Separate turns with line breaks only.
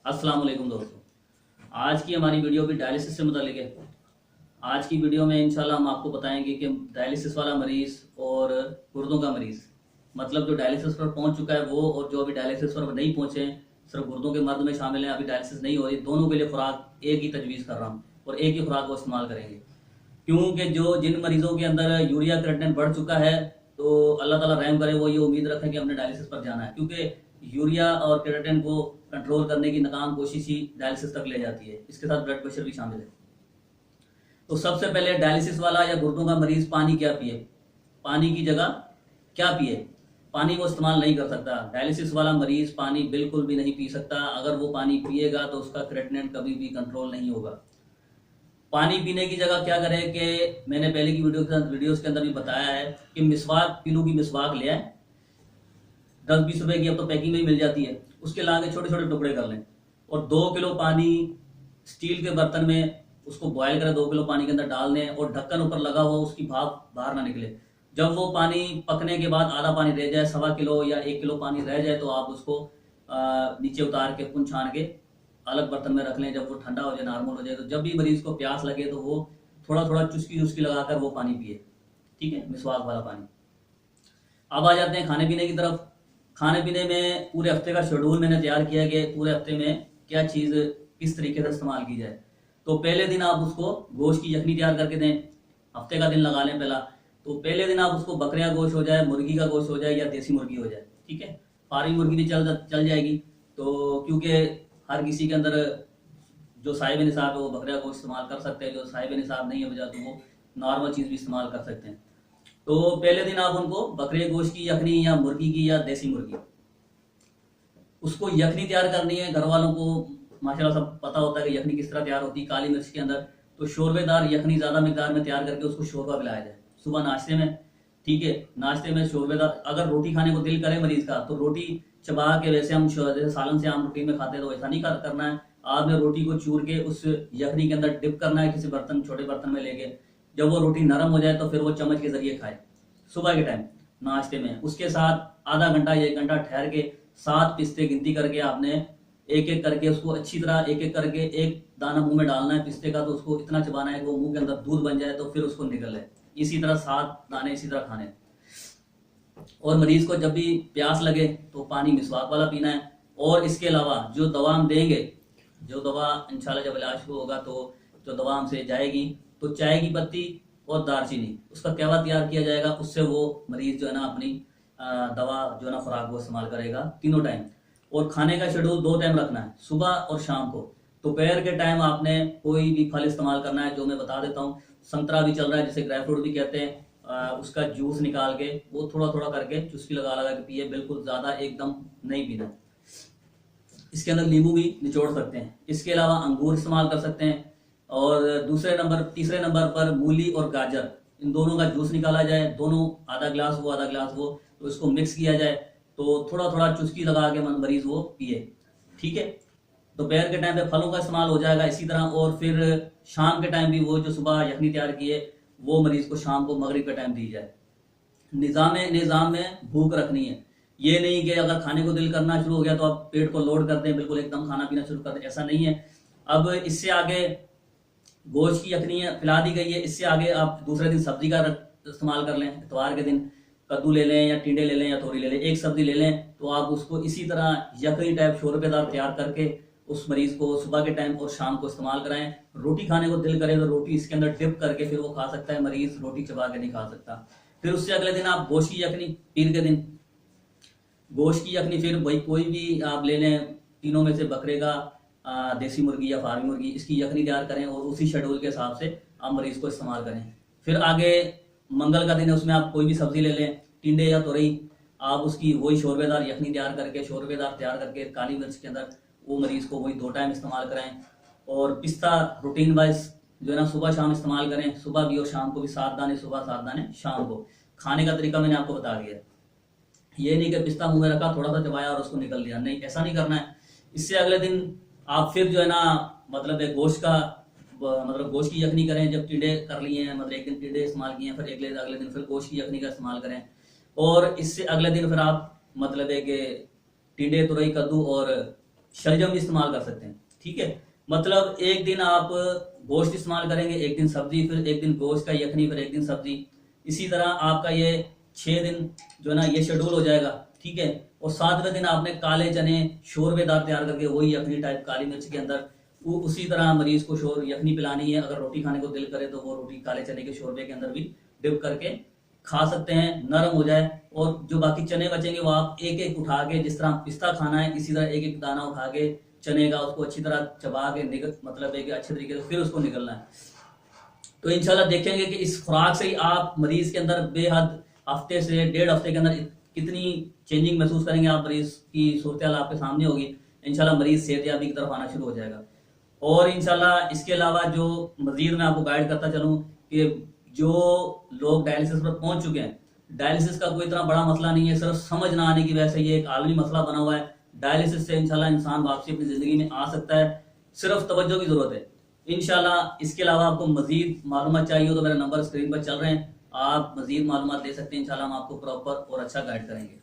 अस्सलाम वालेकुम दोस्तों। आज की हमारी वीडियो भी डायलिसिस से मुतालिक है। आज की वीडियो में इंशाल्लाह हम आपको बताएंगे कि डायलिसिस वाला मरीज़ और गुर्दों का मरीज़, मतलब जो डायलिसिस पर पहुंच चुका है वो और जो अभी डायलिसिस पर नहीं पहुंचे हैं, सिर्फ गुर्दों के मर्द में शामिल हैं, अभी डायलिसिस नहीं हो रही, दोनों के लिए खुराक एक ही तजवीज़ कर रहा हूँ और एक ही खुराक को इस्तेमाल करेंगे। क्योंकि जो जिन मरीजों के अंदर यूरिया क्रिएटिनिन बढ़ चुका है, तो अल्लाह ताला रहम करे, वो ये उम्मीद रखें कि हमने डायलिसिस पर जाना है, क्योंकि यूरिया और क्रिएटिनिन को कंट्रोल करने की नाकाम कोशिश ही डायलिसिस तक ले जाती है। इसके साथ ब्लड प्रेशर भी शामिल है। तो सबसे पहले डायलिसिस वाला या गुर्दों का मरीज पानी क्या पिए, पानी की जगह क्या पिए? पानी वो इस्तेमाल नहीं कर सकता। डायलिसिस वाला मरीज पानी बिल्कुल भी नहीं पी सकता। अगर वो पानी पिएगा तो उसका क्रिएटिनिन कभी भी कंट्रोल नहीं होगा। पानी पीने की जगह क्या करें कि मैंने पहले की वीडियोस के अंदर भी बताया है कि मिसवाक, किलो की मिसवाक ले आए, 10-20 रुपए की अब तो पैकिंग में ही मिल जाती है, उसके ला के छोटे छोटे टुकड़े कर लें और 2 किलो पानी स्टील के बर्तन में उसको बॉयल करें, 2 किलो पानी के अंदर डाल दें और ढक्कन ऊपर लगा हुआ, उसकी भाप बाहर ना निकले। जब वो पानी पकने के बाद आधा पानी रह जाए, 1.25 किलो या 1 किलो पानी रह जाए, तो आप उसको नीचे उतार के पुन छान के अलग बर्तन में रख लें। जब वो ठंडा हो जाए, नॉर्मल हो जाए, तो जब भी मरीज को प्यास लगे तो वो थोड़ा थोड़ा चुस्की चुस्की लगाकर वो पानी पिए। ठीक है, मिसवाक वाला पानी। अब आ जाते हैं खाने पीने की तरफ। खाने पीने में पूरे हफ्ते का शेड्यूल मैंने तैयार किया कि पूरे हफ्ते में क्या चीज़ किस तरीके से इस्तेमाल की जाए। तो पहले दिन आप उसको गोश्त की यखनी तैयार करके दें, हफ्ते का दिन लगा लें पहला। तो पहले दिन आप उसको बकरे का गोश्त हो जाए, मुर्गी का गोश्त हो जाए या देसी मुर्गी हो जाए, ठीक है। फार्मी मुर्गी भी चल जाएगी, तो क्योंकि हर किसी के अंदर जो साहिब निसाब है वो बकरे का गोश्त इस्तेमाल कर सकते हैं, जो साहिब निसाब नहीं है वजह तो वो नॉर्मल चीज़ भी इस्तेमाल कर सकते हैं। तो पहले दिन आप उनको बकरे गोश्त की यखनी या मुर्गी की या देसी मुर्गी, उसको यखनी तैयार करनी है। घर वालों को माशाल्लाह सब पता होता है कि यखनी किस तरह तैयार होती है काली मिर्च के अंदर। तो शोरबेदार यखनी ज़्यादा मिकदार में तैयार करके उसको शोरबा पिलाया जाए सुबह नाश्ते में, ठीक है। नाश्ते में शोरबेदार, अगर रोटी खाने को दिल करे मरीज का तो रोटी चबा के, वैसे हम जैसे सालन से आम रोटी में खाते हैं तो ऐसा नहीं करना है। आपने रोटी को चूर के उस यखनी के अंदर डिप करना है किसी बर्तन, छोटे बर्तन में लेके। जब वो रोटी नरम हो जाए तो फिर वो चम्मच के जरिए खाए सुबह के टाइम नाश्ते में। उसके साथ आधा घंटा या 1 घंटा ठहर के 7 पिस्ते गिनती करके आपने एक एक करके उसको अच्छी तरह एक एक करके एक दाना मुंह में डालना है पिस्ते का। तो उसको इतना चबाना है कि वो मुंह के अंदर दूध बन जाए, तो फिर उसको निकल है। इसी तरह 7 दाने इसी तरह खाने। और मरीज को जब भी प्यास लगे तो पानी मिसवाक वाला पीना है। और इसके अलावा जो दवा हम देंगे, जो दवा इंशाल्लाह जब इलाज को होगा तो जो दवा हमसे जाएगी, तो चाय की पत्ती और दालचीनी, उसका कहवा तैयार किया जाएगा। उससे वो मरीज जो है ना अपनी दवा जो है ना खुराक वो इस्तेमाल करेगा तीनों टाइम। और खाने का शेड्यूल 2 टाइम रखना है, सुबह और शाम को। दोपहर के टाइम आपने कोई भी फल इस्तेमाल करना है, जो मैं बता देता हूँ। संतरा भी चल रहा है, जिसे ड्राई फ्रूट भी कहते हैं। उसका जूस निकाल के वो थोड़ा थोड़ा करके चुस्की लगा लगा के पिए, बिल्कुल ज़्यादा एकदम नहीं पीना। इसके अंदर नींबू भी निचोड़ सकते हैं। इसके अलावा अंगूर इस्तेमाल कर सकते हैं। और तीसरे नंबर पर मूली और गाजर, इन दोनों का जूस निकाला जाए, दोनों आधा ग्लास वो आधा ग्लास वो, तो इसको मिक्स किया जाए। तो थोड़ा थोड़ा चुस्की लगा के मरीज वो पिए, ठीक है। दोपहर के टाइम पे फलों का इस्तेमाल हो जाएगा इसी तरह। और फिर शाम के टाइम भी वो जो सुबह यखनी तैयार की है वो मरीज को शाम को मगरिब के टाइम दी जाए। निज़ाम में भूख रखनी है। ये नहीं कि अगर खाने को दिल करना शुरू हो गया तो आप पेट को लोड कर दें, बिल्कुल एकदम खाना पीना शुरू कर दें, ऐसा नहीं है। अब इससे आगे गोश्त की यखनी खिला दी गई है, इससे आगे आप दूसरे दिन सब्जी का इस्तेमाल कर लें। इतवार के दिन कद्दू ले लें या टिंडे ले लें या तोरी ले लें, एक सब्जी ले लें। तो आप उसको इसी तरह यखनी टाइप शोरबेदार तैयार करके उस मरीज को सुबह के टाइम और शाम को इस्तेमाल कराएं। रोटी खाने को दिल करे तो रोटी इसके अंदर डिप करके फिर वो खा सकता है मरीज, रोटी चबा के नहीं खा सकता। फिर उससे अगले दिन आप गोश्त की यखनी, पीर के दिन गोश्त की यखनी, फिर वही कोई भी आप ले लें, तीनों में से बकरे का, देसी मुर्गी या फार्मी मुर्गी, इसकी यखनी तैयार करें और उसी शेड्यूल के हिसाब से आप मरीज को इस्तेमाल करें। फिर आगे मंगल का दिन है, उसमें आप कोई भी सब्जी ले लें, टिंडे या तोरई, आप उसकी वही शोरबेदार यखनी तैयार करके, शोरबेदार तैयार करके काली मिर्च के अंदर वो मरीज को वही 2 टाइम इस्तेमाल कराएं। और पिस्ता रूटीन वाइज जो है ना सुबह शाम इस्तेमाल करें, सुबह भी और शाम को भी, 7 दाने सुबह 7 दाने शाम को। खाने का तरीका मैंने आपको बता दिया। ये नहीं कि पिस्ता मुंह में रखा, थोड़ा सा चबाया और उसको निकल दिया, नहीं, ऐसा नहीं करना है। इससे अगले दिन आप फिर जो है ना मतलब एक गोश्त की यखनी करें। जब टिंडे कर लिए हैं, मतलब एक दिन टिंडे इस्तेमाल किए हैं, फिर अगले दिन फिर गोश्त की यखनी का इस्तेमाल करें। और इससे अगले दिन फिर आप मतलब एक टिंडे, तुरई, कद्दू और शलजम भी इस्तेमाल कर सकते हैं। ठीक है, मतलब एक दिन आप गोश्त इस्तेमाल करेंगे, एक दिन सब्जी, फिर एक दिन गोश्त का यखनी, फिर एक दिन सब्जी। इसी तरह आपका ये 6 दिन जो है ना ये शेड्यूल हो जाएगा। ठीक है, और 7वें दिन आपने काले चने शोरबेदार तैयार करके वही यखनी टाइप काली मिर्च के अंदर उसी तरह मरीज को शोर यखनी पिलानी है। अगर रोटी खाने को दिल करे तो वो रोटी काले चने के शोरबे के अंदर भी डिप करके खा सकते हैं, नरम हो जाए। और जो बाकी चने बचेंगे वो आप एक एक उठा के, जिस तरह पिस्ता खाना है इसी तरह एक एक दाना उठा के चने का उसको अच्छी तरह चबा के निकल, मतलब एक अच्छे तरीके से फिर उसको निकलना है। तो इंशाल्लाह देखेंगे कि इस खुराक से ही आप मरीज के अंदर बेहद हफ्ते से 1.5 हफ्ते के अंदर कितनी चेंजिंग महसूस करेंगे। आप मरीज की सूरत हाल आपके सामने होगी। इंशाल्लाह मरीज सेहतयाबी की तरफ आना शुरू हो जाएगा। और इंशाल्लाह इसके अलावा जो मजीद मैं आपको गाइड करता चलूँ कि जो लोग डायलिसिस पर पहुंच चुके हैं, डायलिसिस का कोई इतना बड़ा मसला नहीं है, सिर्फ समझ ना आने की वजह से ये एक आलमी मसला बना हुआ है। डायलिसिस से इंशाल्लाह इंसान वापसी अपनी जिंदगी में आ सकता है, सिर्फ तवज्जो की जरूरत है इंशाल्लाह। इसके अलावा आपको मजीद मालूमात चाहिए हो तो मेरा नंबर स्क्रीन पर चल रहे हैं, आप मजीद मालूमात दे सकते हैं। इंशाल्लाह हम आपको प्रॉपर और अच्छा गाइड करेंगे।